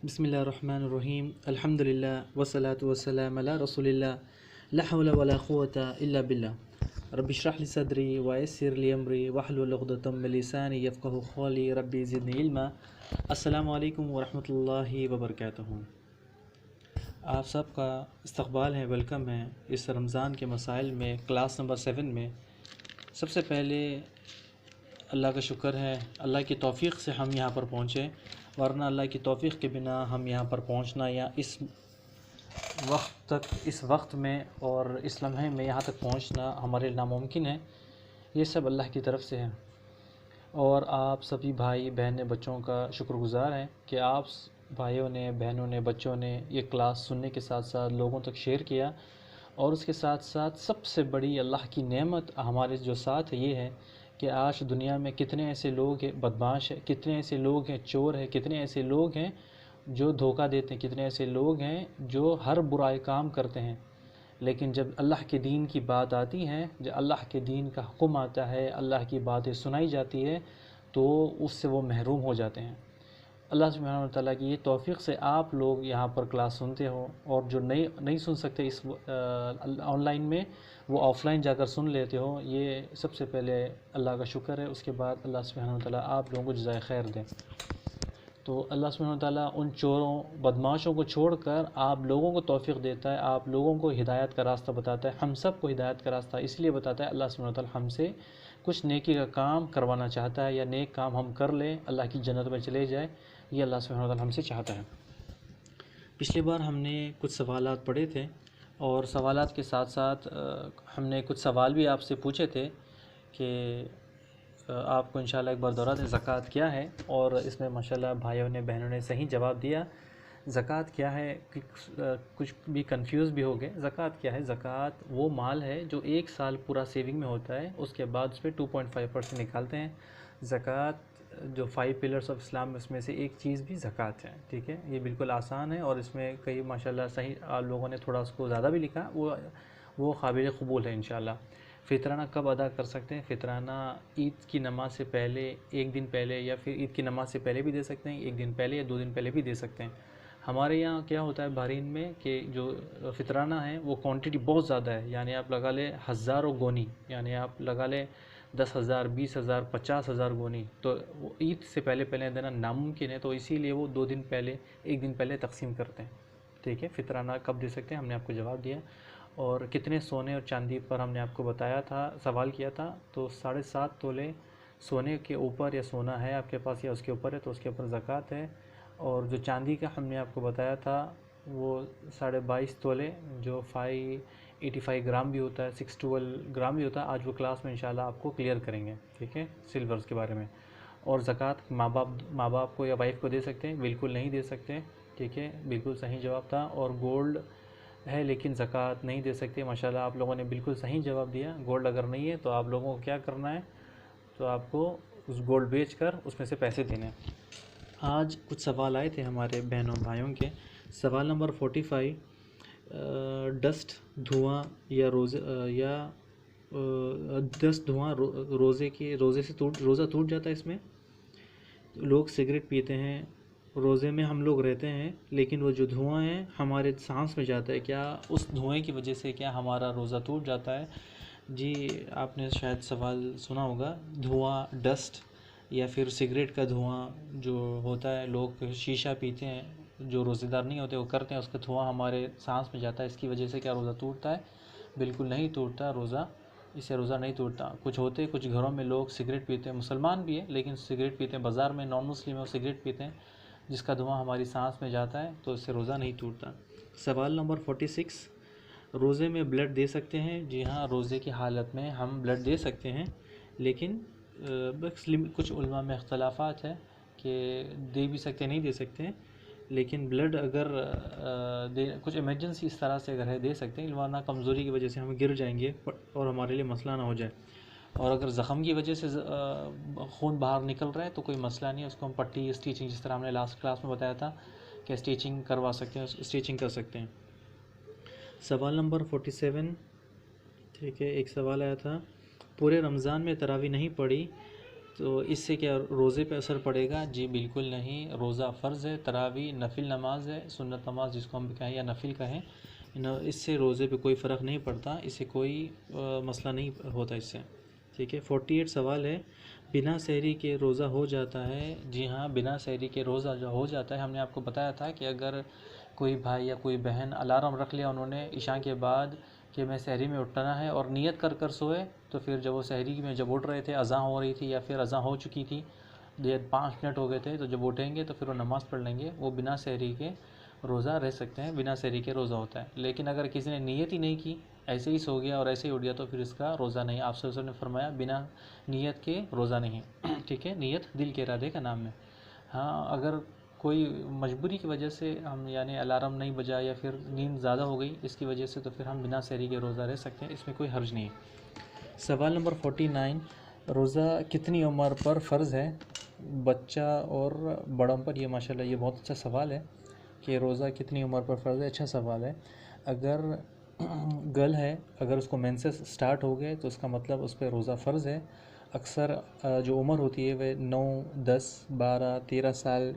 बिस्मिल्लाहिर्रहमानिर्रहीम अल्हम्दुलिल्लाह वस्सलातु वस्सलाम अला रसूलिल्लाह ला हौला वला कुव्वता इल्ला बिल्लाह रब्बि इश्रह ली सदरी व यस्सिर ली अमरी वहलुल उक़दतम मिन लिसानी यफ़क़हू क़ौली रब्बि ज़िदनी इल्मा। अस्सलामु अलैकुम व रहमतुल्लाहि व बरकातुहू। आप सबका इस्तक़बाल है, वेलकम है इस रमज़ान के मसाइल में क्लास नंबर 7 में। सबसे पहले अल्लाह का शुक्र है, अल्लाह की तौफ़ीक़ से हम यहाँ पर पहुँचे, वरना अल्लाह की तौफ़ीक़ के बिना हम यहाँ पर पहुँचना या इस वक्त में और इस लम्हे में यहाँ तक पहुँचना हमारे लिए नामुमकिन है। ये सब अल्लाह की तरफ से है और आप सभी भाई बहनें बच्चों का शुक्रगुज़ार हैं कि आप भाइयों ने, बहनों ने, बच्चों ने ये क्लास सुनने के साथ साथ लोगों तक शेयर किया। और उसके साथ साथ सबसे बड़ी अल्लाह की नेमत हमारे जो साथ है ये है कि आज दुनिया में कितने ऐसे लोग हैं बदमाश हैं, कितने ऐसे लोग हैं चोर हैं, कितने ऐसे लोग हैं जो धोखा देते हैं, कितने ऐसे लोग हैं जो हर बुराई काम करते हैं। लेकिन जब अल्लाह के दीन की बात आती है, जब अल्लाह के दीन का हुक्म आता है, अल्लाह की बातें सुनाई जाती है, तो उससे वो महरूम हो जाते हैं। अल्लाह सुब्हानहू व तआला की ये तौफ़ीक़ से आप लोग यहाँ पर क्लास सुनते हो, और जो नहीं सुन सकते इस ऑनलाइन में, वो ऑफ़लाइन जाकर सुन लेते हो। ये सबसे पहले अल्लाह का शुक्र है। उसके बाद अल्लाह सुब्हानहू व तआला आप लोगों को जज़ाए खैर दें। तो अल्लाह सुब्हानहू व तआला उन चोरों बदमाशों को छोड़कर आप लोगों को तौफ़ीक़ देता है, आप लोगों को हिदायत का रास्ता बताता है। हम सब को हिदायत का रास्ता इसलिए बताता है, अल्लाह सुब्हानहू व तआला हमसे कुछ नेकी का काम करवाना चाहता है, या नेक काम हम कर लें, अल्लाह की जन्नत में चले जाए, ये अल्लाह सुब्हानहू व तआला हमसे चाहता है। पिछली बार हमने कुछ सवालात पढ़े थे और सवालात के साथ साथ हमने कुछ सवाल भी आपसे पूछे थे कि आपको इंशाल्लाह एक बार दोहरा दें ज़कात क्या है, और इसमें माशाल्लाह भाइयों ने, बहनों ने सही जवाब दिया। ज़कात क्या है, कुछ भी कंफ्यूज भी हो गए। ज़कात क्या है? ज़कात वो माल है जो एक साल पूरा सेविंग में होता है, उसके बाद उस पर 2.5% निकालते हैं। ज़कात जो 5 पिलर्स ऑफ इस्लाम में उसमें से एक चीज़ भी ज़कात है। ठीक है, ये बिल्कुल आसान है और इसमें कई माशाल्लाह सही लोगों ने थोड़ा उसको ज़्यादा भी लिखा, वो काबिल क़बूल है इंशाल्लाह। फ़ितराना कब अदा कर सकते हैं? फ़ितराना ईद की नमाज से पहले, एक दिन पहले, या फिर ईद की नमाज से पहले भी दे सकते हैं, एक दिन पहले या 2 दिन पहले भी दे सकते हैं। हमारे यहाँ क्या होता है बहरीन में कि जो फ़ितराना है वो क्वांटिटी बहुत ज़्यादा है, यानी आप लगा लें हज़ारों गोनी, यानी आप लगा लें 10,000, 20,000, 50,000 गोनी। तो वो ईद से पहले पहले देना नामुमकिन है, तो इसीलिए वो 2 दिन पहले, एक दिन पहले तकसीम करते हैं। ठीक है, फ़ितराना कब दे सकते हैं हमने आपको जवाब दिया। और कितने सोने और चांदी पर हमने आपको बताया था, सवाल किया था, तो 7.5 तोले सोने के ऊपर या सोना है आपके पास या उसके ऊपर है तो उसके ऊपर ज़कात है। और जो चांदी का हमने आपको बताया था वो 22.5 तोले, जो 585 ग्राम भी होता है, 612 ग्राम भी होता है। आज वो क्लास में इंशाल्लाह आपको क्लियर करेंगे। ठीक है, सिल्वर्स के बारे में। और ज़कात माँ बाप को या वाइफ को दे सकते हैं? बिल्कुल नहीं दे सकते। ठीक है, बिल्कुल सही जवाब था। और गोल्ड है लेकिन ज़कात नहीं दे सकते। माशाल्लाह आप लोगों ने बिल्कुल सही जवाब दिया। गोल्ड अगर नहीं है तो आप लोगों को क्या करना है, तो आपको उस गोल्ड बेच कर उसमें से पैसे देने हैं। आज कुछ सवाल आए थे हमारे बहनों भाइयों के। सवाल नंबर 45, डस्ट धुआं या दस्त धुआं रोज़े से रोज़ा टूट जाता है। इसमें लोग सिगरेट पीते हैं, रोज़े में हम लोग रहते हैं, लेकिन वो जो धुआं है हमारे सांस में जाता है, क्या उस धुएं की वजह से क्या हमारा रोज़ा टूट जाता है? जी, आपने शायद सवाल सुना होगा। धुआं, डस्ट या फिर सिगरेट का धुआं जो होता है, लोग शीशा पीते हैं जो रोज़ेदार नहीं होते वो करते हैं, उसका धुआं हमारे सांस में जाता है, इसकी वजह से क्या रोज़ा टूटता है? बिल्कुल नहीं टूटता रोज़ा, इससे रोज़ा नहीं टूटता। कुछ घरों में लोग सिगरेट पीते हैं, मुसलमान भी है लेकिन सिगरेट पीते हैं, बाज़ार में नॉन मुस्लिम है वो सिगरेट पीते हैं, जिसका धुआं हमारी सांस में जाता है, तो इससे रोज़ा नहीं टूटता। सवाल नंबर 46, रोज़े में ब्लड दे सकते हैं? जी हाँ, रोज़े की हालत में हम ब्लड दे सकते हैं, लेकिन बस कुछ उलमा में इख्तलाफात है कि दे भी सकते नहीं दे सकते हैं। लेकिन ब्लड अगर कुछ इमरजेंसी इस तरह से अगर है दे सकते हैं, वरना कमज़ोरी की वजह से हम गिर जाएंगे और हमारे लिए मसला ना हो जाए। और अगर ज़ख़म की वजह से खून बाहर निकल रहा है तो कोई मसला नहीं है, उसको हम पट्टी स्टिचिंग, जिस तरह हमने लास्ट क्लास में बताया था कि स्टिचिंग करवा सकते हैं, स्टिचिंग कर सकते हैं। सवाल नंबर 47, ठीक है, एक सवाल आया था, पूरे रमज़ान में तरावी नहीं पढ़ी तो इससे क्या रोज़े पे असर पड़ेगा? जी बिल्कुल नहीं। रोज़ा फ़र्ज़ है, तरावी नफिल नमाज है, सुन्नत नमाज जिसको हम कहें या नफिल कहें, इससे रोज़े पे कोई फ़र्क नहीं पड़ता, इससे कोई मसला नहीं होता इससे। ठीक है। 48 सवाल है, बिना सहरी के रोज़ा हो जाता है? जी हाँ, बिना सहरी के रोज़ा जो हो जाता है। हमने आपको बताया था कि अगर कोई भाई या कोई बहन अलार्म रख लिया उन्होंने इशा के बाद कि मैं सहरी में उठना है और नियत कर कर सोए, तो फिर जब वो सहरी में जब उठ रहे थे अज़ान हो रही थी या फिर अज़ान हो चुकी थी, 5 मिनट हो गए थे, तो जब उठेंगे तो फिर वो नमाज़ पढ़ लेंगे, वो बिना सहरी के रोज़ा रह सकते हैं, बिना सहरी के रोज़ा होता है। लेकिन अगर किसी ने नियत ही नहीं की, ऐसे ही सो गया और ऐसे ही उठ गया, तो फिर इसका रोज़ा नहीं। आप सल्लल्लाहु अलैहि वसल्लम ने फरमाया बिना नियत के रोज़ा नहीं। ठीक है, नियत दिल के इरादे का नाम है। हाँ, अगर कोई मजबूरी की वजह से हम यानी अलार्म नहीं बजा या फिर नींद ज़्यादा हो गई इसकी वजह से, तो फिर हम बिना सहरी के रोज़ा रह सकते हैं, इसमें कोई हर्ज नहीं है। सवाल नंबर 49, रोज़ा कितनी उम्र पर फ़र्ज़ है? बच्चा और बड़ों पर। ये माशाल्लाह ये बहुत अच्छा सवाल है कि रोज़ा कितनी उम्र पर फ़र्ज़ है। अच्छा सवाल है। अगर गर्ल है, अगर उसको मेंसेस स्टार्ट हो गए तो उसका मतलब उस पर रोज़ा फ़र्ज़ है। अक्सर जो उम्र होती है वह 9, 10, 12, 13 साल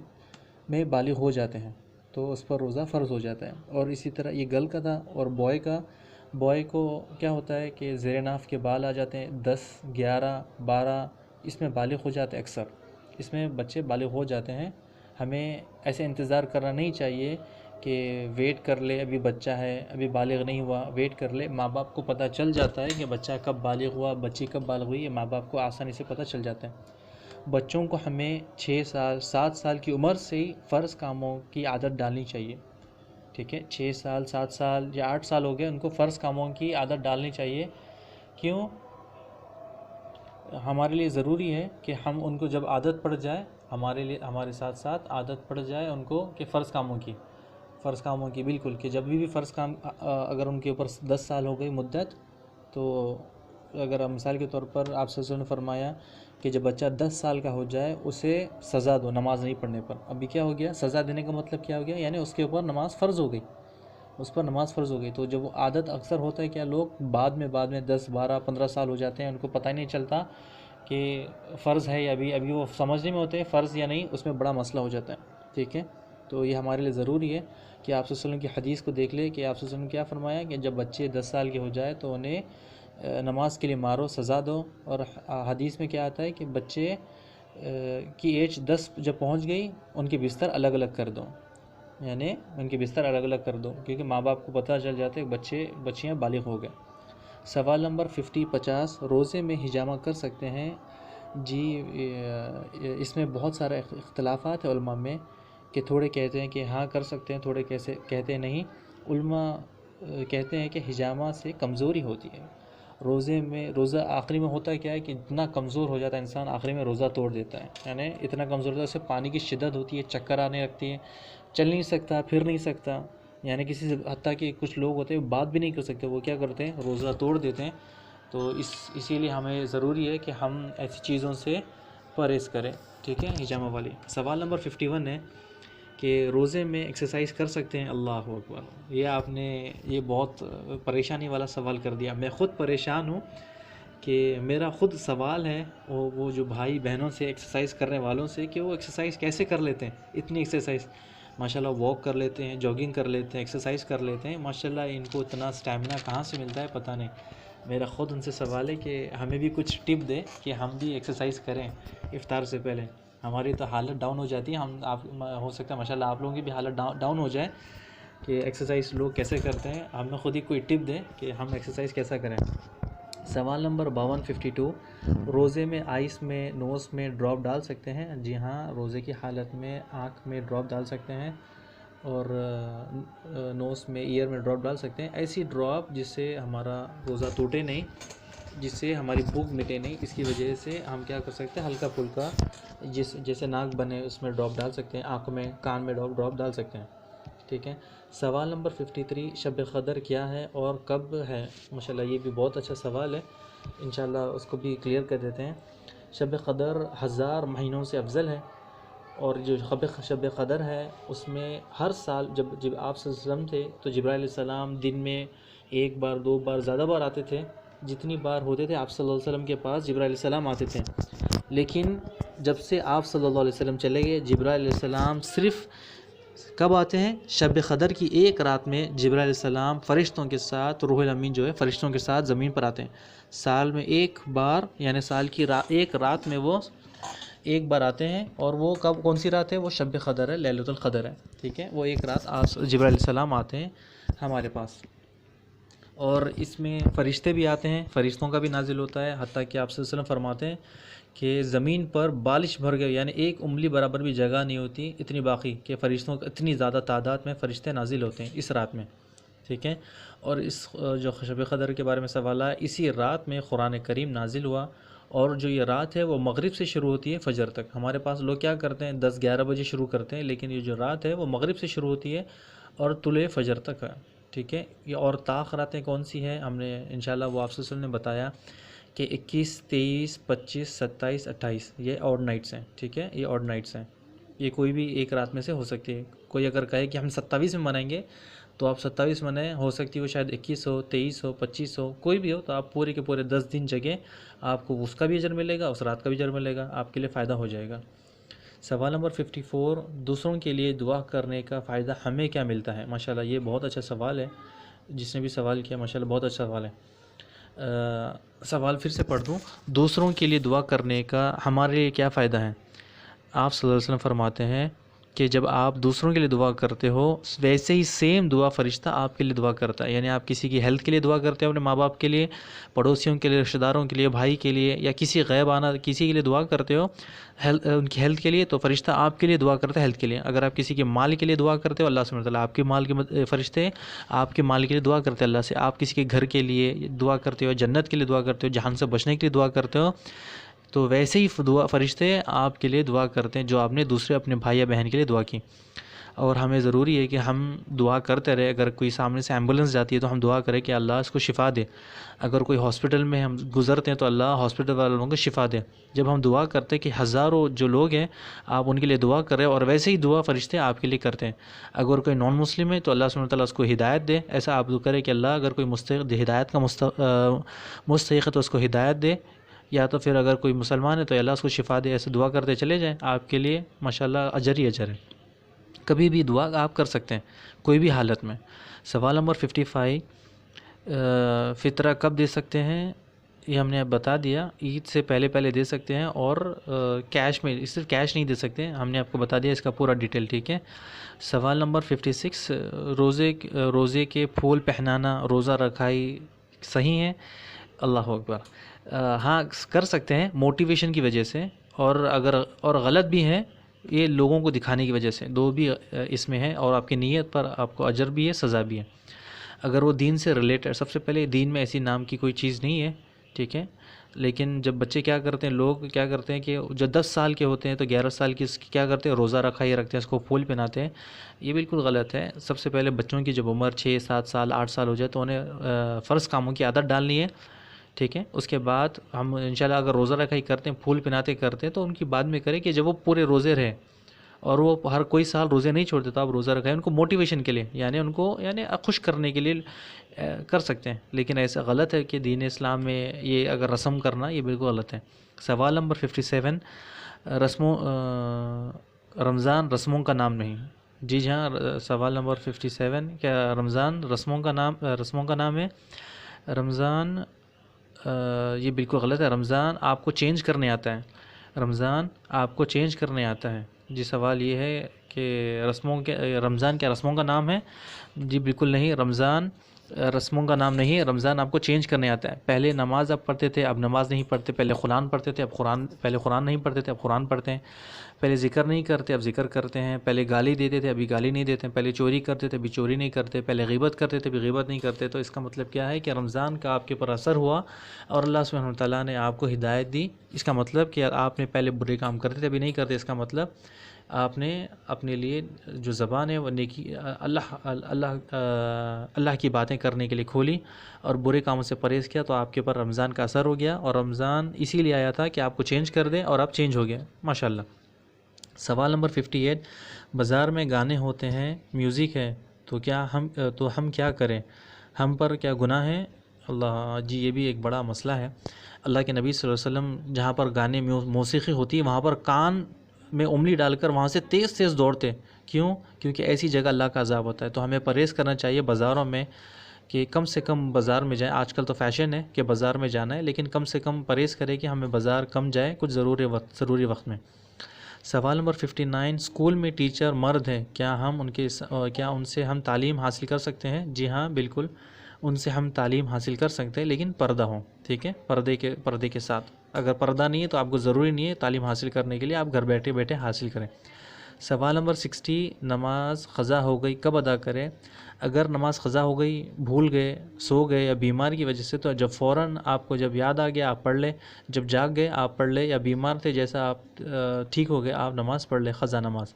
में बालिग हो जाते हैं, तो उस पर रोज़ा फ़र्ज़ हो जाता है। और इसी तरह ये गर्ल का था। और बॉय को क्या होता है कि ज़ेर नाफ के बाल आ जाते हैं, 10, 11, 12 इसमें बालिग हो जाते हैं। अक्सर इसमें बच्चे बालिग हो जाते हैं। हमें ऐसे इंतज़ार करना नहीं चाहिए कि वेट कर ले, अभी बच्चा है, अभी बालिग नहीं हुआ, वेट कर ले। माँ बाप को पता चल जाता है कि बच्चा कब बालिग हुआ, बच्ची कब बालिग हुई, ये माँ बाप को आसानी से पता चल जाता है। बच्चों को हमें 6 साल 7 साल की उम्र से ही फ़र्ज़ कामों की आदत डालनी चाहिए। ठीक है, 6 साल 7 साल या 8 साल हो गए, उनको फ़र्ज़ कामों की आदत डालनी चाहिए। क्यों? हमारे लिए ज़रूरी है कि हम उनको जब आदत पड़ जाए, हमारे लिए हमारे साथ साथ आदत पड़ जाए उनको कि फ़र्ज़ कामों की बिल्कुल, कि जब भी फ़र्ज़ काम अगर उनके ऊपर 10 साल हो गई मुद्दत, तो अगर मिसाल के तौर पर आप सल्लल्लाहु अलैहि वसल्लम ने फरमाया कि जब बच्चा 10 साल का हो जाए उसे सज़ा दो नमाज़ नहीं पढ़ने पर। अभी क्या हो गया, सज़ा देने का मतलब क्या हो गया, यानी उसके ऊपर नमाज़ फ़र्ज़ हो गई, उस पर नमाज़ फ़र्ज़ हो गई। तो जब वो आदत, अक्सर होता है क्या, लोग बाद में 10, 12, 15 साल हो जाते हैं, उनको पता ही नहीं चलता कि फ़र्ज़ है या अभी वो समझने में होते हैं फ़र्ज़ या नहीं, उसमें बड़ा मसला हो जाता है। ठीक है, तो ये हमारे लिए ज़रूरी है कि आप सल्लल्लाहु अलैहि वसल्लम की हदीस को देख ले कि आप सल्लल्लाहु अलैहि वसल्लम ने क्या फरमाया कि जब बच्चे 10 साल के हो जाए तो उन्हें नमाज के लिए मारो, सज़ा दो। और हदीस में क्या आता है कि बच्चे की एज 10 जब पहुंच गई, उनके बिस्तर अलग अलग कर दो, यानी उनके बिस्तर अलग अलग कर दो, क्योंकि माँ बाप को पता चल जाता है कि बच्चियाँ बालिग हो गए। सवाल नंबर 50, रोज़े में हिजामा कर सकते हैं? जी, इसमें बहुत सारे इख्तलाफात है उलमा में, कि थोड़े कहते हैं कि हाँ कर सकते हैं, थोड़े कैसे कहते हैं नहीं। उलमा कहते हैं कि हिजामा से कमज़ोरी होती है रोज़े में। रोज़ा आखिरी में होता है क्या है कि इतना कमज़ोर हो जाता है इंसान, आखिरी में रोज़ा तोड़ देता है, यानी इतना कमज़ोर होता है, उससे पानी की शिद्दत होती है, चक्कर आने लगती है, चल नहीं सकता, फिर नहीं सकता, यानी किसी से, हत्ता कि कुछ लोग होते हैं बात भी नहीं कर सकते, वो क्या करते हैं, रोज़ा तोड़ देते हैं। तो इसीलिए हमें ज़रूरी है कि हम ऐसी चीज़ों से परहेज़ करें। ठीक है, हिजामा वाली। सवाल नंबर 51 है कि रोज़े में एक्सरसाइज कर सकते हैं? अल्लाह अकबर, ये आपने ये बहुत परेशानी वाला सवाल कर दिया। मैं ख़ुद परेशान हूँ कि मेरा ख़ुद सवाल है वो जो भाई बहनों से, एक्सरसाइज करने वालों से, कि वो एक्सरसाइज कैसे कर लेते हैं, इतनी एक्सरसाइज माशाल्लाह, वॉक कर लेते हैं, जॉगिंग कर लेते हैं, एक्सरसाइज कर लेते हैं, माशाल्लाह इनको इतना स्टैमिना कहाँ से मिलता है पता नहीं। मेरा ख़ुद उनसे सवाल है कि हमें भी कुछ टिप दें कि हम भी एक्सरसाइज करें इफ़्तार से पहले। हमारी तो हालत डाउन हो जाती है, हम आप हो सकता है माशाल्लाह आप लोगों की भी हालत डाउन हो जाए कि एक्सरसाइज लोग कैसे करते हैं। हमें खुद ही कोई टिप दें कि हम एक्सरसाइज कैसा करें। सवाल नंबर 52, रोज़े में आइस में, नोज़ में ड्रॉप डाल सकते हैं? जी हाँ, रोज़े की हालत में आँख में ड्रॉप डाल सकते हैं और नोज़ में, ईयर में ड्रॉप डाल सकते हैं। ऐसी ड्रॉप जिससे हमारा रोज़ा टूटे नहीं, जिससे हमारी भूख मिटे नहीं, इसकी वजह से हम क्या कर सकते हैं, हल्का फुल्का जैसे नाक बने उसमें ड्रॉप डाल सकते हैं, आँखों में, कान में ड्रॉप डाल सकते हैं। ठीक है। सवाल नंबर 53, शब क़दर क्या है और कब है? माशाल्लाह ये भी बहुत अच्छा सवाल है, इंशाल्लाह उसको भी क्लियर कर देते हैं। शब क़दर 1000 महीनों से अफजल है, और जो शब क़दर है उसमें हर साल जब आप सल्लल्लाहु अलैहि वसल्लम थे तो जिब्राइल अलैहिस्सलाम दिन में 1 बार 2 बार ज़्यादा बार आते थे, जितनी बार होते थे आप सल्लल्लाहु अलैहि वसल्लम के पास जिब्राइल अलैहिस्सलाम आते थे। लेकिन जब से आप सल्लल्लाहु अलैहि वसल्लम चले गए, जिब्राइल अलैहिस्सलाम सिर्फ़ कब आते हैं? शब क़द्र की एक रात में जिब्राइल अलैहिस्सलाम फ़रिश्तों के साथ, रूहुल अमीन जो है फ़रिश्तों के साथ ज़मीन पर आते हैं। साल में एक बार, यानी साल की एक रात में वो एक बार आते हैं। और वो कब, कौन सी रात है? वो शब क़द्र है, लैलतुल क़द्र है। ठीक है, वो एक रात जिब्राइल अलैहिस्सलाम आते हैं हमारे पास। और इसमें फ़रिश्ते भी आते हैं, फ़रिश्तों का भी नाजिल होता है। हत्ता कि आप सल्लल्लाहु अलैहि वसल्लम फरमाते हैं कि ज़मीन पर बारिश भर गई, यानी एक उंगली बराबर भी जगह नहीं होती इतनी बाकी कि फ़रिश्तों इतनी ज़्यादा तादाद में फ़रिश्ते नाजिल होते हैं इस रात में। ठीक है, और इस जो शब क़द्र के बारे में सवाल है, इसी रात में कुरान करीम नाजिल हुआ। और जो ये रात है वो मगरिब से शुरू होती है फ़जर तक। हमारे पास लोग क्या करते हैं, 10-11 बजे शुरू करते हैं, लेकिन ये जो रात है वो मगरिब से शुरू होती है और तुले फ़जर तक है। ठीक है, ये और ताक़ रातें कौन सी हैं, हमने इंशाल्लाह वो आप ने बताया कि 21, 23, 25, 27, 28 ये ऑड नाइट्स हैं। ठीक है, ये ऑड नाइट्स हैं, ये कोई भी एक रात में से हो सकती है। कोई अगर कहे कि हम 27 में मनाएंगे तो आप 27 मनाएं, हो सकती है वो शायद 21 हो, 23 हो, 25 हो, कोई भी हो, तो आप पूरे के पूरे 10 दिन जगह, आपको उसका भी अजर मिलेगा, उस रात का भी अजर मिलेगा, आपके लिए फ़ायदा हो जाएगा। सवाल नंबर 54, दूसरों के लिए दुआ करने का फ़ायदा हमें क्या मिलता है? माशाल्लाह, ये बहुत अच्छा सवाल है। जिसने भी सवाल किया माशाल्लाह बहुत अच्छा सवाल है। सवाल फिर से पढ़ दूँ, दूसरों के लिए दुआ करने का हमारे लिए क्या फ़ायदा है? आप सल्लल्लाहु अलैहि वसल्लम फरमाते हैं कि जब आप दूसरों के लिए दुआ करते हो, वैसे ही सेम दुआ फ़रिश्ता आपके लिए दुआ करता है। यानी आप किसी की हेल्थ के लिए दुआ करते हो, अपने माँ बाप के लिए, पड़ोसियों के लिए, रिश्तेदारों के लिए, भाई के लिए, या किसी ग़ैबाना किसी के लिए दुआ करते हो उनकी हेल्थ के लिए, तो फ़रिश्ता आपके लिए दुआ करता है हेल्थ के लिए। अगर आप किसी के माल के लिए दुआ करते हो, अल्लाह सुब्हानहू व तआला आपके माल के फ़रिश्ते आपके माल के लिए दुआ करते हैं अल्लाह से। आप किसी के घर के लिए दुआ करते हो, जन्नत के लिए दुआ करते हो, जहान से बचने के लिए दुआ करते हो, तो वैसे ही दुआ फ़रिश्ते आपके लिए दुआ करते हैं जो आपने दूसरे अपने भाई या बहन के लिए दुआ की। और हमें ज़रूरी है कि हम दुआ करते रहे। अगर कोई सामने से एम्बुलेंस जाती है तो हम दुआ करें कि अल्लाह इसको शिफ़ा दे। अगर कोई हॉस्पिटल में हम गुज़रते हैं तो अल्लाह हॉस्पिटल वालों को शिफ़ा दे। जब हम दुआ करते हैं कि हज़ारों जो लोग हैं आप उनके लिए दुआ करें, और वैसे ही दुआ फ़रिश्ते आपके लिए करते हैं। अगर कोई नॉन मुस्लिम है तो अल्लाह सुब्हानहू व तआला उसको हिदायत दे। ऐसा आप दुआ करें कि अल्लाह अगर कोई हिदायत का मुस्तहिक़ है तो उसको हिदायत दे, या तो फिर अगर कोई मुसलमान है तो अल्लाह उसको शिफ़ा दे। ऐसे दुआ करते चले जाएँ, आपके लिए माशाल्लाह अजर ही अजर है। कभी भी दुआ आप कर सकते हैं, कोई भी हालत में। सवाल नंबर 55, फ़ितरा कब दे सकते हैं? ये हमने अब बता दिया, ईद से पहले पहले दे सकते हैं, और कैश में, सिर्फ कैश नहीं दे सकते हैं, हमने आपको बता दिया इसका पूरा डिटेल। ठीक है। सवाल नंबर 56, रोज़े के फूल पहनाना रोज़ा रखाई सही है? अल्लाह अकबर। हाँ, कर सकते हैं मोटिवेशन की वजह से, और अगर और गलत भी है ये लोगों को दिखाने की वजह से, दो भी इसमें है, और आपकी नीयत पर आपको अजर भी है, सज़ा भी है। अगर वो दीन से रिलेटेड, सबसे पहले दीन में ऐसी नाम की कोई चीज़ नहीं है। ठीक है, लेकिन जब बच्चे क्या करते हैं, लोग क्या करते हैं कि जो 10 साल के होते हैं तो 11 साल की क्या करते हैं, रोज़ा रखा ये रखते हैं, इसको फूल पहनाते हैं। ये बिल्कुल गलत है। सबसे पहले बच्चों की जब उम्र 6, 7 साल, 8 साल हो जाए तो उन्हें फ़र्ज़ कामों की आदत डालनी है। ठीक है, उसके बाद हम इंशाल्लाह अगर रोज़ा रखाई करते हैं, फूल पहनाते करते हैं, तो उनकी बाद में करें कि जब वो पूरे रोज़े रहे, और वो हर कोई साल रोज़े नहीं छोड़ते, तो आप रोज़ा रखाएं उनको मोटिवेशन के लिए, यानी उनको खुश करने के लिए कर सकते हैं। लेकिन ऐसा गलत है कि दीन इस्लाम में ये अगर रस्म करना, ये बिल्कुल गलत है। सवाल नंबर 57, रमज़ान रस्मों का नाम नहीं। जी हाँ, सवाल नंबर 57, क्या रमज़ान रस्मों का नाम है? रमज़ान ये बिल्कुल गलत है। रमज़ान आपको चेंज करने आता है, रमज़ान आपको चेंज करने आता है। जी, सवाल ये है कि रमज़ान क्या रस्मों का नाम है? जी बिल्कुल नहीं, रमज़ान रस्मों का नाम नहीं है। रमज़ान आपको चेंज करने आता है। पहले नमाज़ आप पढ़ते थे, अब नमाज़ नहीं पढ़ते। पहले कुरान पढ़ते थे, अब पहले कुरान नहीं पढ़ते थे, अब कुरान पढ़ते हैं। पहले ज़िक्र नहीं करते, अब ज़िक्र करते हैं। पहले गाली देते थे, अभी गाली नहीं देते हैं। पहले चोरी करते थे, अभी चोरी नहीं करते। पहले ग़ीबत करते थे, अभी ग़ीबत नहीं करते। तो इसका मतलब क्या है कि रमज़ान का आपके ऊपर असर हुआ और अल्लाह सुब्हानहू व तआला ने आपको हिदायत दी। इसका मतलब कि आपने पहले बुरे काम करते थे, अभी नहीं करते। इसका मतलब आपने अपने लिए जो ज़बान है वो नेकी अल्लाह की बातें करने के लिए खोली और बुरे कामों से परहेज़ किया, तो आपके ऊपर रमज़ान का असर हो गया। और रमज़ान इसीलिए आया था कि आपको चेंज कर दे, और आप चेंज हो गया माशाल्लाह। सवाल नंबर 58, बाज़ार में गाने होते हैं, म्यूज़िक है, तो हम क्या करें? हम पर क्या गुनाह है? अल्लाह जी, ये भी एक बड़ा मसला है। अल्लाह के नबी सल्लल्लाहु अलैहि वसल्लम जहाँ पर गाने मौसीकी होती है वहाँ पर कान में उंगली डालकर वहाँ से तेज़ तेज़ दौड़ते। क्यों? क्योंकि ऐसी जगह अल्लाह का अज़ाब होता है। तो हमें परहेज़ करना चाहिए बाज़ारों में कि कम से कम बाज़ार में जाएं। आजकल तो फ़ैशन है कि बाज़ार में जाना है, लेकिन कम से कम परहेज़ करें कि हमें बाज़ार कम जाए कुछ ज़रूरी वक्त में। सवाल नंबर 59, स्कूल में टीचर मर्द हैं, क्या उनसे हम तालीम हासिल कर सकते हैं? जी हाँ, बिल्कुल, उनसे हम तालीम हासिल कर सकते हैं, लेकिन पर्दा हो, ठीक है, पर्दे के साथ। अगर पर्दा नहीं है तो आपको ज़रूरी नहीं है तालीम हासिल करने के लिए, आप घर बैठे बैठे हासिल करें। सवाल नंबर 60, नमाज क़ज़ा हो गई कब अदा करें? अगर नमाज क़ज़ा हो गई, भूल गए, सो गए या बीमार की वजह से, तो जब फ़ौरन आपको जब याद आ गया आप पढ़ लें, जब जाग गए आप पढ़ लें, या बीमार थे जैसा आप ठीक हो गए आप नमाज़ पढ़ लें क़ज़ा नमाज।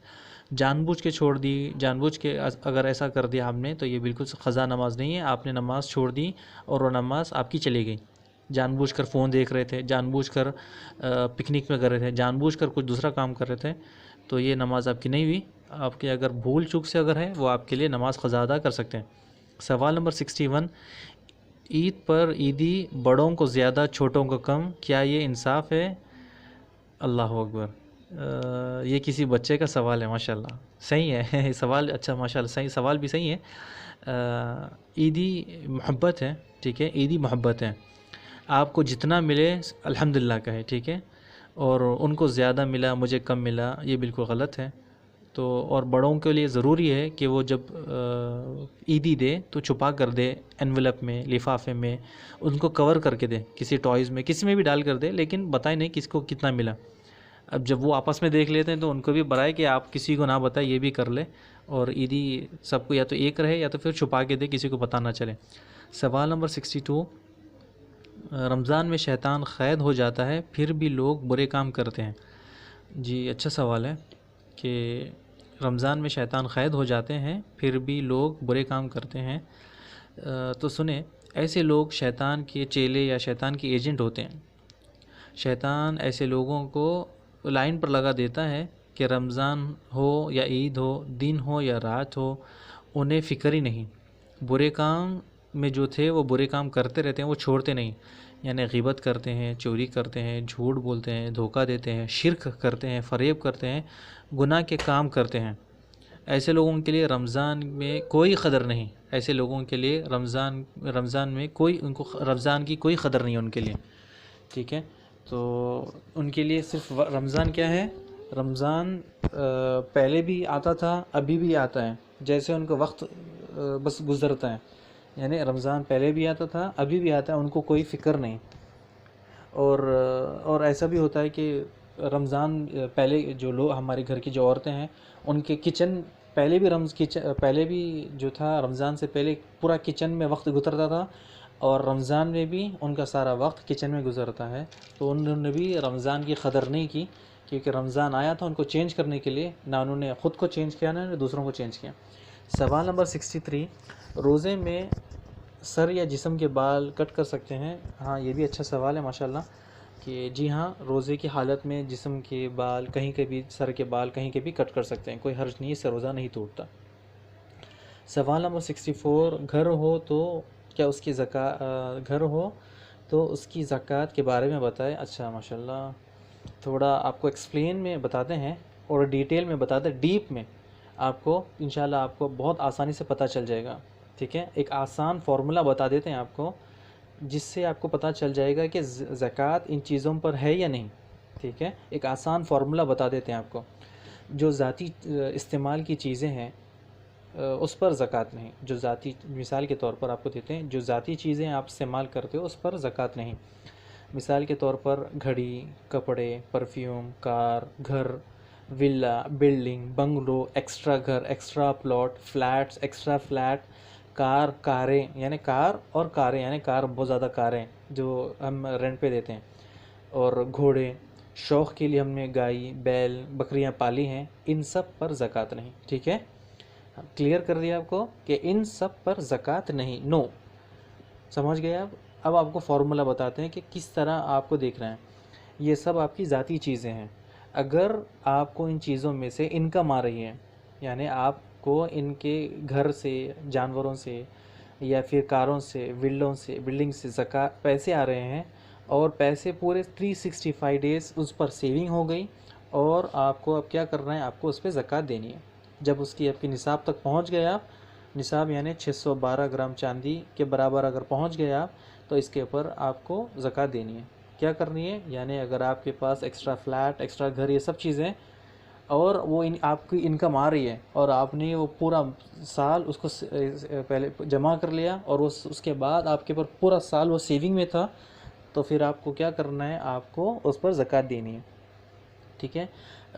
जानबूझ के छोड़ दी, जानबूझ के अगर ऐसा कर दिया आपने तो ये बिल्कुल क़ज़ा नमाज नहीं है, आपने नमाज़ छोड़ दी और वो नमाज़ आपकी चली गई। जानबूझकर फ़ोन देख रहे थे, जानबूझकर पिकनिक में कर रहे थे, जानबूझकर कुछ दूसरा काम कर रहे थे, तो ये नमाज़ आपकी नहीं हुई। आपके अगर भूल चूक से अगर है वो आपके लिए नमाज क़ज़ा अदा कर सकते हैं। सवाल नंबर 61, ईद पर ईदी बड़ों को ज़्यादा छोटों को कम, क्या ये इंसाफ़ है? अल्लाह अकबर, ये किसी बच्चे का सवाल है। माशाल्लाह, सही है सवाल, अच्छा माशाल्लाह, सही सवाल भी सही है। ईदी मोहब्बत है, ठीक है, ईदी मोहब्बत है। आपको जितना मिले अल्हम्दुलिल्लाह कहे, ठीक है, और उनको ज़्यादा मिला मुझे कम मिला, ये बिल्कुल गलत है। तो और बड़ों के लिए ज़रूरी है कि वो जब ईदी दे तो छुपा कर दे, एनवेलप में, लिफाफे में, उनको कवर करके दे, किसी टॉयज़ में, किसी में भी डाल कर दे, लेकिन बताए नहीं किसको कितना मिला। अब जब वो आपस में देख लेते हैं तो उनको भी बराए कि आप किसी को ना बताए, ये भी कर ले, और ईदी सबको या तो एक रहे या तो फिर छुपा के दे, किसी को पता ना चले। सवाल नंबर 62, रमज़ान में शैतान क़ैद हो जाता है फिर भी लोग बुरे काम करते हैं। जी, अच्छा सवाल है कि रमज़ान में शैतान क़ैद हो जाते हैं फिर भी लोग बुरे काम करते हैं। तो सुने, ऐसे लोग शैतान के चेले या शैतान के एजेंट होते हैं। शैतान ऐसे लोगों को लाइन पर लगा देता है कि रमज़ान हो या ईद हो, दिन हो या रात हो, उन्हें फ़िक्र ही नहीं, बुरे काम में जो थे वो बुरे काम करते रहते हैं, वो छोड़ते नहीं। यानी ग़ीबत करते हैं, चोरी करते हैं, झूठ बोलते हैं, धोखा देते हैं, शिर्क करते हैं, फ़रेब करते हैं, गुनाह के काम करते हैं। ऐसे लोगों के लिए रमज़ान में कोई क़दर नहीं, ऐसे लोगों के लिए रमज़ान में कोई, उनको रमज़ान की कोई क़दर नहीं है उनके लिए, ठीक है। तो उनके लिए सिर्फ रमज़ान क्या है, रमज़ान पहले भी आता था, अभी भी आता है, जैसे उनको वक्त बस गुज़रता है। यानी रमज़ान पहले भी आता था, अभी भी आता है, उनको कोई फ़िक्र नहीं। और ऐसा भी होता है कि रमज़ान पहले जो लोग, हमारे घर की जो औरतें हैं, उनके किचन पहले भी जो था, रमज़ान से पहले पूरा किचन में वक्त गुजरता था, और रमज़ान में भी उनका सारा वक्त किचन में गुजरता है। तो उन्होंने भी रमज़ान की क़दर नहीं की, क्योंकि रमज़ान आया था उनको चेंज करने के लिए, ना उन्होंने ख़ुद को चेंज किया ना दूसरों को चेंज किया। सवाल नंबर 63, रोज़े में सर या जिस्म के बाल कट कर सकते हैं? हाँ, ये भी अच्छा सवाल है माशाल्लाह, कि जी हाँ, रोज़े की हालत में जिस्म के बाल, कहीं के भी सर के बाल कहीं के भी कट कर सकते हैं, कोई हर्ज नहीं, इससे रोज़ा नहीं टूटता। सवाल नंबर 64, घर हो तो उसकी ज़कात के बारे में बताएं। अच्छा माशाल्लाह, थोड़ा आपको एक्सप्लेन में बताते हैं और डिटेल में बताते हैं, डीप में, आपको इंशाल्लाह आपको बहुत आसानी से पता चल जाएगा, ठीक है। एक आसान फार्मूला बता देते हैं आपको, जिससे आपको पता चल जाएगा कि ज़कात इन चीज़ों पर है या नहीं, ठीक है। एक आसान फार्मूला बता देते हैं आपको, जो ज़ाती इस्तेमाल की चीज़ें हैं उस पर ज़कात नहीं, जो ज़ाती, मिसाल के तौर पर आपको देते हैं, जो ज़ाती चीज़ें आप इस्तेमाल करते हो उस पर ज़कात नहीं। मिसाल के तौर पर घड़ी, कपड़े, परफ्यूम, कार, घर, विला, बिल्डिंग, बंगलो, एक्स्ट्रा घर, extra plot, flats, extra flat, कारें, यानी कार और कारें, यानी कार, बहुत ज़्यादा कारें जो हम रेंट पे देते हैं, और घोड़े, शौक़ के लिए हमने गाय, बैल, बकरियां पाली हैं, इन सब पर ज़कात नहीं, ठीक है। क्लियर कर दिया आपको कि इन सब पर ज़कात नहीं, नो, समझ गए आप। अब आपको फार्मूला बताते हैं कि किस तरह आपको देखना है। ये सब आपकी ज़ाती चीज़ें हैं, अगर आपको इन चीज़ों में से इनकम आ रही है, यानी आपको इनके घर से, जानवरों से, या फिर कारों से, बिल्डिंग से ज़कात पैसे आ रहे हैं और पैसे पूरे 365 डेज़ उस पर सेविंग हो गई, और आपको अब क्या करना है, आपको उस पर ज़कात देनी है। जब उसकी आपकी निसाब तक पहुंच गए आप, निसाब यानी 612 ग्राम चांदी के बराबर अगर पहुंच गए आप, तो इसके ऊपर आपको ज़कात देनी है। क्या करनी है, यानी अगर आपके पास एक्स्ट्रा फ्लैट, एक्स्ट्रा घर, ये सब चीज़ें, और वो आपकी इनकम आ रही है और आपने वो पूरा साल उसको पहले जमा कर लिया, और उसके बाद आपके ऊपर पूरा साल वो सेविंग में था, तो फिर आपको क्या करना है, आपको उस पर ज़कात देनी है। ठीक है।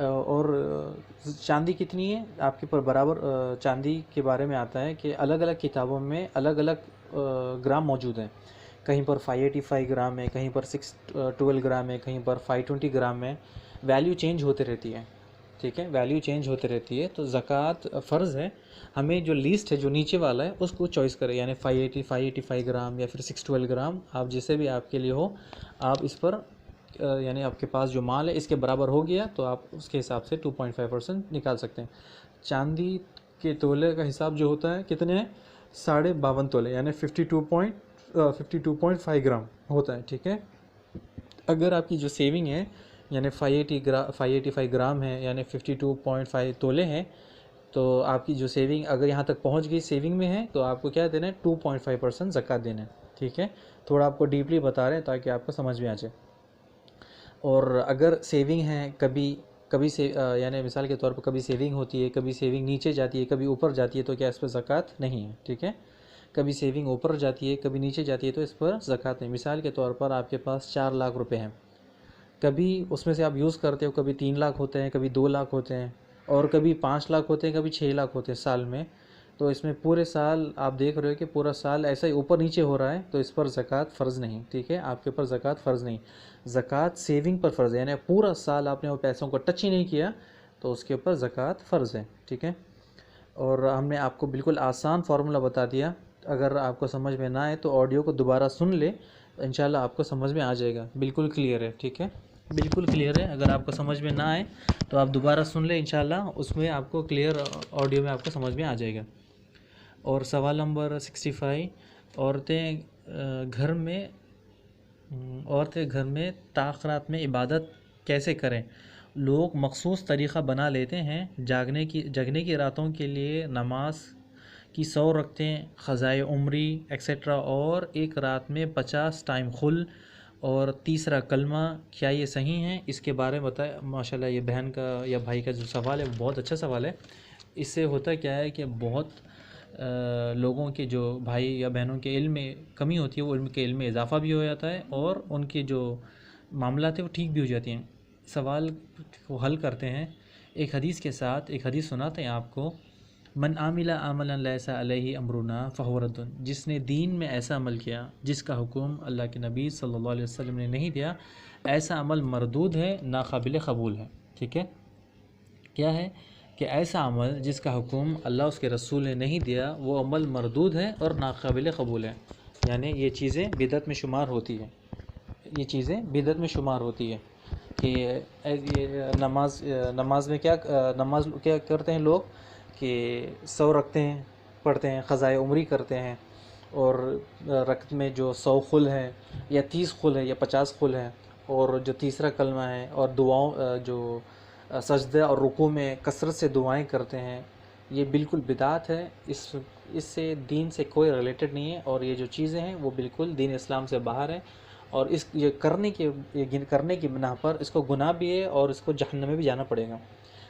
और चांदी कितनी है आपके पर बराबर, चांदी के बारे में आता है कि अलग अलग किताबों में अलग अलग ग्राम मौजूद हैं। कहीं पर 585 ग्राम है, कहीं पर 612 ग्राम है, कहीं पर 520 ग्राम है। वैल्यू चेंज होते रहती है। ठीक है, वैल्यू चेंज होते रहती है। तो ज़कात फ़र्ज़ है, हमें जो लिस्ट है, जो नीचे वाला है, उसको चॉइस करें, यानी 585 ग्राम या फिर 612 ग्राम, आप जिसे भी आपके लिए हो, आप इस पर यानी आपके पास जो माल है इसके बराबर हो गया तो आप उसके हिसाब से 2.5% निकाल सकते हैं। चांदी के तोले का हिसाब जो होता है कितने हैं, 52.5 तोले, यानी 52.5 ग्राम होता है। ठीक है। अगर आपकी जो सेविंग है यानी 585 ग्राम है, यानी 52.5 तोले हैं, तो आपकी जो सेविंग अगर यहाँ तक पहुँच गई, सेविंग में है, तो आपको क्या देना है, 2.5% ज़कात देना है। ठीक है, थोड़ा आपको डीपली बता रहे हैं ताकि आपको समझ में आ जाए। और अगर सेविंग है, कभी कभी से यानी मिसाल के तौर पर कभी सेविंग होती है, कभी सेविंग नीचे जाती है, कभी ऊपर जाती है, तो क्या इस पर ज़कात नहीं है। ठीक है, कभी सेविंग ऊपर जाती है, कभी नीचे जाती है, तो इस पर ज़कात नहीं। मिसाल के तौर पर आपके पास 4 लाख रुपए हैं, कभी उसमें से आप यूज़ करते हो, कभी 3 लाख होते हैं, कभी 2 लाख होते हैं, और कभी 5 लाख होते हैं, कभी 6 लाख होते हैं साल में। तो इसमें पूरे साल आप देख रहे हो कि पूरा साल ऐसा ही ऊपर नीचे हो रहा है, तो इस पर ज़कात फ़र्ज़ नहीं। ठीक है, आपके ऊपर ज़कात फ़र्ज़ नहीं। ज़कात सेविंग पर फ़र्ज़ है, यानी पूरा साल आपने वो पैसों को टच ही नहीं किया, तो उसके ऊपर ज़कात फ़र्ज़ है। ठीक है, और हमने आपको बिल्कुल आसान फार्मूला बता दिया। अगर आपको समझ में ना आए तो ऑडियो को दोबारा सुन ले, इंशाल्लाह आपको समझ में आ जाएगा। बिल्कुल क्लियर है। ठीक है, बिल्कुल क्लियर है। अगर आपको समझ में ना आए तो आप दोबारा सुन ले, इंशाल्लाह उसमें आपको क्लियर ऑडियो में आपको समझ में आ जाएगा। और सवाल नंबर 65, औरतें घर में ताख़रात में इबादत कैसे करें। लोग मखसूस तरीक़ा बना लेते हैं जगने की रातों के लिए, नमाज की 100 रखते हैं, ख़ज़ाए उम्री एक्सेट्रा, और एक रात में 50 टाइम खुल और तीसरा कलमा। क्या ये सही है, इसके बारे में बताएं। माशाल्लाह, ये बहन का या भाई का जो सवाल है वो बहुत अच्छा सवाल है। इससे होता क्या है कि बहुत लोगों के जो भाई या बहनों के इल्म में कमी होती है, वो इल्म के इल्म में इजाफ़ा भी हो जाता है, और उनके जो मामला थे वो ठीक भी हो जाती हैं। सवाल को हल करते हैं एक हदीस के साथ। एक हदीस सुनाते हैं आपको, मन आमिला अमलन लैसा अलैहि अमरुना फहुव रद्दुन। जिसने दीन में ऐसा अमल किया जिसका हुक्म अल्लाह के नबी सल्लल्लाहु अलैहि वसल्लम ने नहीं दिया, ऐसा अमल मरदूद है, नाकाबिल क़बूल है। ठीक है, क्या है कि ऐसा अमल जिसका हुक्म अल्लाह उसके रसूल ने नहीं दिया, वो अमल मरदूद है और नाकाबिल क़बूल है। यानी ये चीज़ें बिदअत में शुमार होती है, ये चीज़ें बिदअत में शुमार होती है। कि ये नमाज में नमाज क्या करते हैं लोग कि 100 रखते हैं, पढ़ते हैं, ख़ज़ाए उम्री करते हैं, और रकत में जो 100 खुल है या 30 खुल है या 50 खुल है, और जो तीसरा कलमा है, और दुआओं जो सजदे और रुकू में कसरत से दुआएं करते हैं, ये बिल्कुल बिदात है। इससे दीन से कोई रिलेटेड नहीं है, और ये जो चीज़ें हैं वो बिल्कुल दीन इस्लाम से बाहर है, और ये करने की बिना पर इसको गुनाह भी है और इसको जहन्नम में भी जाना पड़ेगा।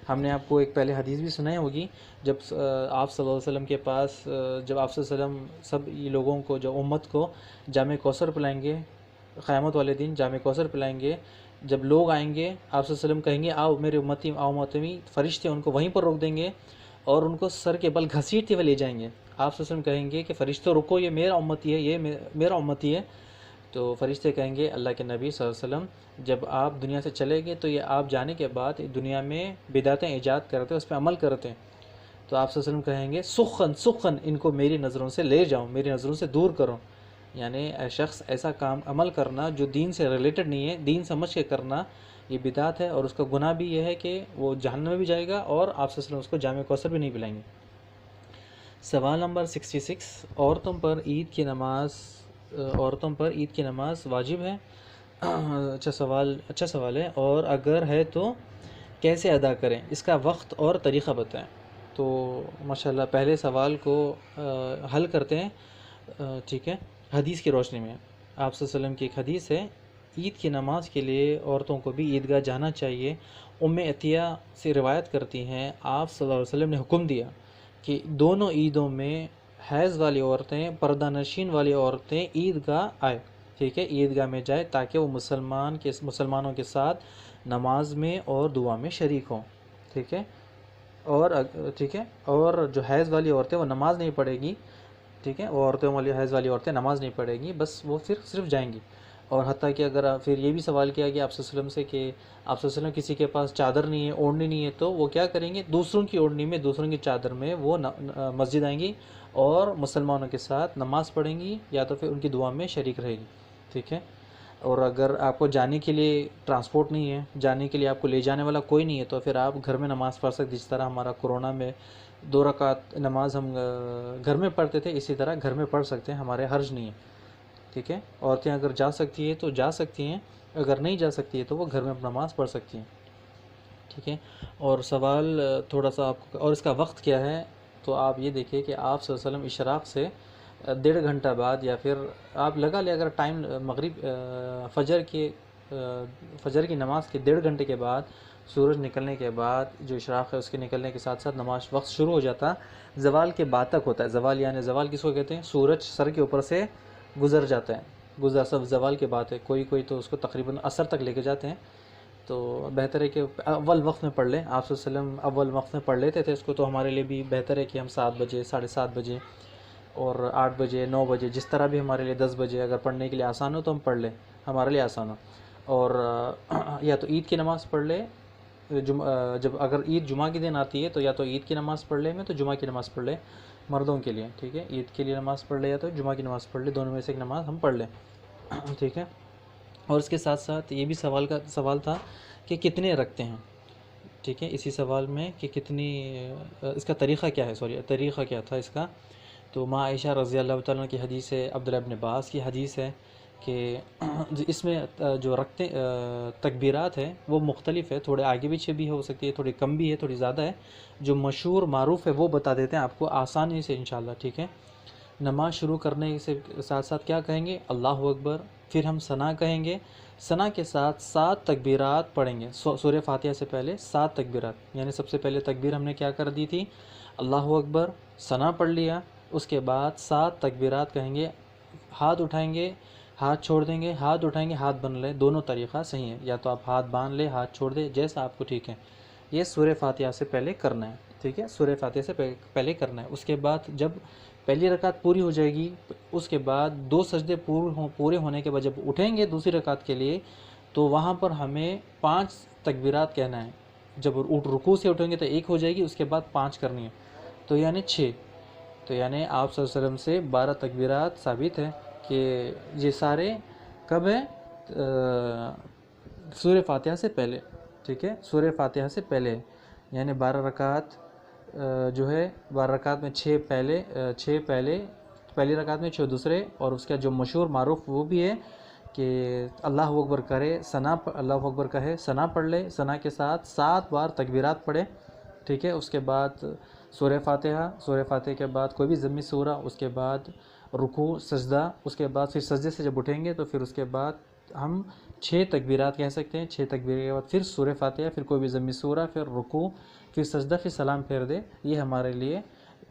हमने आपको एक पहले हदीस भी सुनाई होगी, जब आप सल्लल्लाहु अलैहि वसल्लम के पास जब आप सल्लल्लाहु अलैहि वसल्लम सब ये लोगों को, जो उम्मत को जामे कौसर पिलाएंगे, क़यामत वाले दिन जामे कौसर पिलाएंगे, जब लोग आएंगे आप सल्लल्लाहु अलैहि वसल्लम कहेंगे आओ मेरे उम्मती, आओ उम्मती, फरिश्ते उनको वहीं पर रोक देंगे और उनको सर के बल घसीटते हुए ले जाएंगे। आप सल्लल्लाहु अलैहि वसल्लम कहेंगे कि फ़रिश्तों रुको, ये मेरा उम्मती है, ये मेरा उम्मती है। तो फरिश्ते कहेंगे अल्लाह के नबी सल्लल्लाहु अलैहि वसल्लम, जब आप दुनिया से चले गए तो ये आप जाने के बाद दुनिया में बिदातें ईजाद करते हैं, उस पर अमल करते हैं। तो आप सल्लल्लाहु अलैहि वसल्लम कहेंगे सुखन सुखन, इनको मेरी नज़रों से ले जाओ, मेरी नज़रों से दूर करो। यानी शख्स ऐसा काम अमल करना जो दीन से रिलेटेड नहीं है, दीन समझ के करना, ये बिदात है, और उसका गुनाह भी ये है कि वो जहन्नम में भी जाएगा, और आप सल्लल्लाहु अलैहि वसल्लम उसको जामे कौसर भी नहीं पिलाएंगे। सवाल नंबर 66, औरतों पर ईद की नमाज वाजिब है? अच्छा सवाल है। और अगर है तो कैसे अदा करें, इसका वक्त और तरीक़ा बताएं। तो माशाल्लाह पहले सवाल को हल करते हैं, ठीक है, हदीस की रोशनी में। आप सल्लल्लाहु अलैहि वसल्लम की एक हदीस है, ईद की नमाज के लिए औरतों को भी ईदगाह जाना चाहिए। उम्मे अतिया से रिवायत करती हैं, आप सल्लल्लाहु अलैहि वसल्लम ने हुक्म दिया कि दोनों ईदों में हैज़ वाली औरतें, पर्दानशीन वाली औरतें ईदगाह आए, ठीक है, ईदगाह में जाए, ताकि वो मुसलमानों के साथ नमाज में और दुआ में शरीक हों, ठीक है। ठीक है, और जो हैज़ वाली औरतें वो नमाज नहीं पढ़ेगी, ठीक है, वो हैज़ वाली औरतें नमाज नहीं पढ़ेगी, बस वो फिर सिर्फ जाएंगी। और हत्ता कि अगर फिर ये भी सवाल किया कि आप सल्लल्लाहु अलैहि वसल्लम से कि आप सल्लल्लाहु अलैहि वसल्लम किसी के पास चादर नहीं है, ओढ़नी नहीं है, तो वो क्या करेंगे, दूसरों की ओढ़नी में, दूसरों की चादर में वो मस्जिद आएंगी और मुसलमानों के साथ नमाज़ पढ़ेंगी, या तो फिर उनकी दुआ में शरीक रहेगी, ठीक है। और अगर आपको जाने के लिए ट्रांसपोर्ट नहीं है, जाने के लिए आपको ले जाने वाला कोई नहीं है, तो फिर आप घर में नमाज़ पढ़ सकते। जिस तरह हमारा कोरोना में 2 रकात नमाज हम घर में पढ़ते थे, इसी तरह घर में पढ़ सकते हैं, हमारे हर्ज नहीं है, ठीक है। औरतें अगर जा सकती है तो जा सकती हैं, अगर नहीं जा सकती है तो वो घर में नमाज़ पढ़ सकती हैं, ठीक है। और सवाल थोड़ा सा आपको, और इसका वक्त क्या है, तो आप ये देखिए कि आप सल्लल्लाहु अलैहि वसल्लम इशराक़ से 1.5 घंटा बाद, या फिर आप लगा ले अगर टाइम मगरिब फ़जर की नमाज के 1.5 घंटे के बाद, सूरज निकलने के बाद, जो इशराक़ है उसके निकलने के साथ साथ नमाज वक्त शुरू हो जाता, ज़वाल के बाद तक होता है। ज़वाल यानी ज़वाल किसको कहते हैं, सूरज सर के ऊपर से गुज़र जाता है, सब ज़वाल के बाद है। कोई तो उसको तकरीबन असर तक लेके जाते हैं। तो बेहतर है कि अव्वल वक्त में पढ़ लें। आप सल्लल्लाहु अलैहि वसल्लम अव्वल वक्त में पढ़ लेते थे इसको, तो हमारे लिए भी बेहतर है कि हम 7 बजे, 7:30 बजे और 8 बजे, 9 बजे, जिस तरह भी हमारे लिए, 10 बजे अगर पढ़ने के लिए आसान हो तो हम पढ़ लें, हमारे लिए आसान हो। और या तो ईद की नमाज़ पढ़ ले, जब अगर ईद जुमा के दिन आती है तो या तो ईद की नमाज़ पढ़ ले, में तो जुमा की नमाज़ पढ़ ले मर्दों के लिए, ठीक है। ईद के लिए नमाज़ पढ़ ले या तो जुमा की नमाज़ पढ़ ले, दोनों में से एक नमाज़ हम पढ़ लें, ठीक है। और इसके साथ साथ ये भी सवाल था कि कितने रखते हैं, ठीक है, इसी सवाल में कि कितनी, इसका तरीक़ा क्या है, तरीक़ा क्या था इसका। तो माँ आयशा रज़ी अल्लाह तआला की हदीस है, अब्दुल्लाह इब्न अब्बास की हदीस है कि इसमें जो रखते तकबीरात है वो मुख्तलिफ़ है, थोड़े आगे पीछे भी हो सकती है, थोड़ी कम भी है, थोड़ी ज़्यादा है। जो मशहूर मारूफ़ है वो बता देते हैं आपको आसानी से इंशाअल्लाह, ठीक है। नमाज शुरू करने से साथ साथ क्या कहेंगे, अल्लाहु अकबर, फिर हम सना कहेंगे, सना के साथ 7 तकबीरात पढ़ेंगे। सूरह फातिहा से पहले 7 तकबीरात, यानी सबसे पहले तकबीर हमने क्या कर दी थी, अल्लाहु अकबर, सना पढ़ लिया, उसके बाद 7 तकबीरात कहेंगे, हाथ उठाएंगे, हाथ छोड़ देंगे, हाथ उठाएंगे, हाथ बन ले, दोनों तरीक़ा सही है, या तो आप हाथ बांध ले, हाथ छोड़ दे, जैसा आपको ठीक है। ये सूरह फातिहा से पहले करना है, ठीक है, सूरह फातिहा से पहले करना है। उसके बाद जब पहली रकात पूरी हो जाएगी, उसके बाद 2 सजदे पूरे होने के बाद जब उठेंगे दूसरी रकात के लिए, तो वहाँ पर हमें 5 तकबीरात कहना है। जब रुकू से उठेंगे तो 1 हो जाएगी, उसके बाद 5 करनी है, तो यानी 6। तो यानी आप सल्लल्लाहु अलैहि वसल्लम से 12 तकबीरात साबित है कि ये सारे कब है, सूरह फातिहा से पहले, ठीक है, सूरह फातिहा से पहले, यानी 12 रकात जो है, 12 रकात में 6 पहले, पहली रकात में 6 दूसरे, और उसका जो मशहूर मारूफ वो भी है कि अल्लाहु अकबर करे, अल्लाहु अकबर कहे, सना पढ़ ले, सना के साथ 7 बार तकबीरात पढ़े, ठीक है। उसके बाद सूरह फातिहा के बाद कोई भी ज़म्मी सूरा, उसके बाद रुकू सजदा, उसके बाद फिर सजदे से जब उठेंगे तो फिर उसके बाद हम 6 तकबीरात कह सकते हैं। 6 तकबीर के बाद फिर सूरह फातिहा, फिर कोई भी ज़म्मी सूरा, फिर रुकू, फिर सजदा, फिर सलाम फेर दे। ये हमारे लिए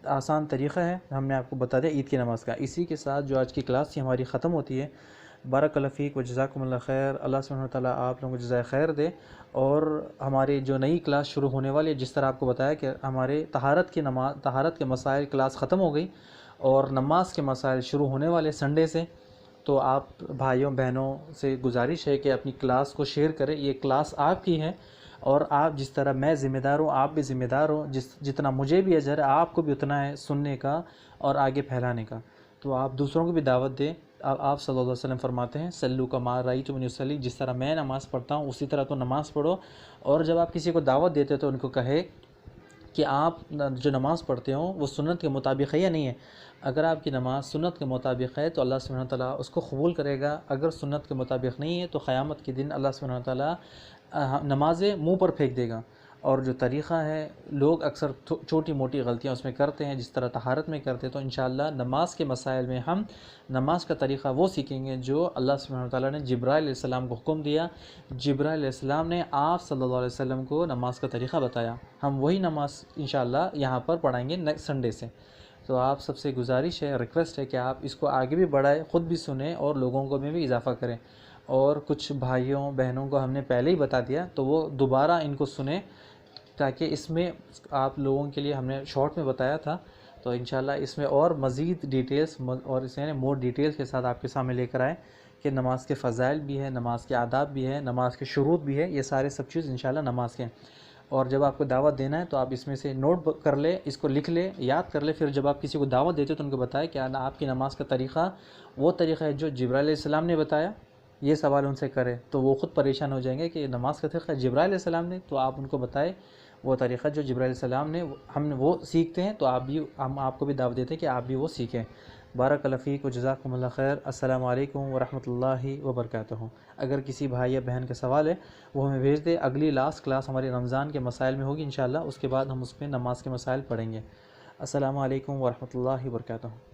आसान तरीक़ा है, हमने आपको बता दिया ईद की नमाज़ का। इसी के साथ जो आज की क्लास थी हमारी ख़त्म होती है। बारकल्लाहु फ़ीक व जज़ाकुमुल्लाह खैर। अल्लाह सुब्हानहू व तआला आप लोगों को जज़ाए खैर दे। और हमारी जो नई क्लास शुरू होने वाली है, जिस तरह आपको बताया कि हमारे तहारत के मसाइल क्लास ख़त्म हो गई और नमाज के मसाइल शुरू होने वाले संडे से, तो आप भाइयों बहनों से गुजारिश है कि अपनी क्लास को शेयर करें। ये क्लास आपकी है और आप जिस तरह मैं ज़िम्मेदार हूँ, आप भी ज़िम्मेदार हो, जितना मुझे भी अजर है आपको भी उतना है सुनने का और आगे फैलाने का। तो आप दूसरों को भी दावत दें। आप सल्लल्लाहु अलैहि वसल्लम फरमाते हैं, सल्लू कमा रअयतुमुनी उसल्ली, जिस तरह मैं नमाज़ पढ़ता हूँ उसी तरह तो नमाज़ पढ़ो। और जब आप किसी को दावत देते हो तो उनको कहे कि आप जो नमाज़ पढ़ते हो वो सुन्नत के मुताबिक है या नहीं है। अगर आपकी नमाज़ सुन्नत के मुताबिक है तो अल्लाह सुब्हानहू व तआला उसको कबूल करेगा। अगर सुन्नत के मुताबिक नहीं है तो क़यामत के दिन अल्लाह सुब्हानहू व तआला नमाज़ें मुँह पर फेंक देगा। और जो तरीक़ा है, लोग अक्सर छोटी मोटी गलतियाँ उसमें करते हैं, जिस तरह तहारत में करते हैं। तो इंशाअल्लाह नमाज के मसाइल में हम नमाज का तरीक़ा वो सीखेंगे जो अल्लाह सुब्हानहू व तआला ने जिब्राइल अलैहिस्सलाम को हुक्म दिया। जिब्राइल अलैहिस्सलाम ने आप सल्लल्लाहु अलैहि वसल्लम को नमाज का तरीक़ा बताया। हम वही नमाज इंशाअल्लाह यहाँ पर पढ़ाएंगे नेक्स्ट संडे से। तो आप सबसे गुजारिश है, रिक्वेस्ट है कि आप इसको आगे भी बढ़ाएं, ख़ुद भी सुने और लोगों को में भी इजाफ़ा करें। और कुछ भाइयों बहनों को हमने पहले ही बता दिया तो वो दोबारा इनको सुने, ताकि इसमें आप लोगों के लिए हमने शॉर्ट में बताया था। तो इंशाल्लाह इसमें और मज़ीद डिटेल्स और इसे मोर डिटेल्स के साथ आपके सामने लेकर आए कि नमाज के फ़ज़ाइल भी है, नमाज के आदाब भी है, नमाज के शुरूत भी है। ये सारे सब चीज़ इंशाल्लाह नमाज के हैं। और जब आपको दावत देना है तो आप इसमें से नोट कर ले, इसको लिख ले, याद कर ले। फिर जब आप किसी को दावत देते हो तो उनको बताएं कि आपकी नमाज का तरीक़ा वो तरीक़ा है जो जिब्राइल अलैहिस्सलाम ने बताया। ये सवाल उनसे करें तो वो ख़ुद परेशान हो जाएंगे कि नमाज का तरीक़ा जिब्राइल अलैहिस्सलाम ने, तो आप उनको बताएं वो तरीक़ा जो जिब्राइल अलैहिस्सलाम ने, हम वो सीखते हैं तो हम आपको भी दावत देते हैं कि आप भी वो सीखें। बारकल्लाहु फ़ीक व जज़ाकुमुल्लाह खैर। अस्सलामु अलैकुम व रहमतुल्लाहि व बरकातुहू। अगर किसी भाई या बहन का सवाल है वो हमें भेज दे। अगली लास्ट क्लास हमारी रमज़ान के मसाइल में होगी इंशाअल्लाह, उसके बाद हम उसमें नमाज के मसाइल पढ़ेंगे। अस्सलामु अलैकुम व रहमतुल्लाहि व बरकातुहू।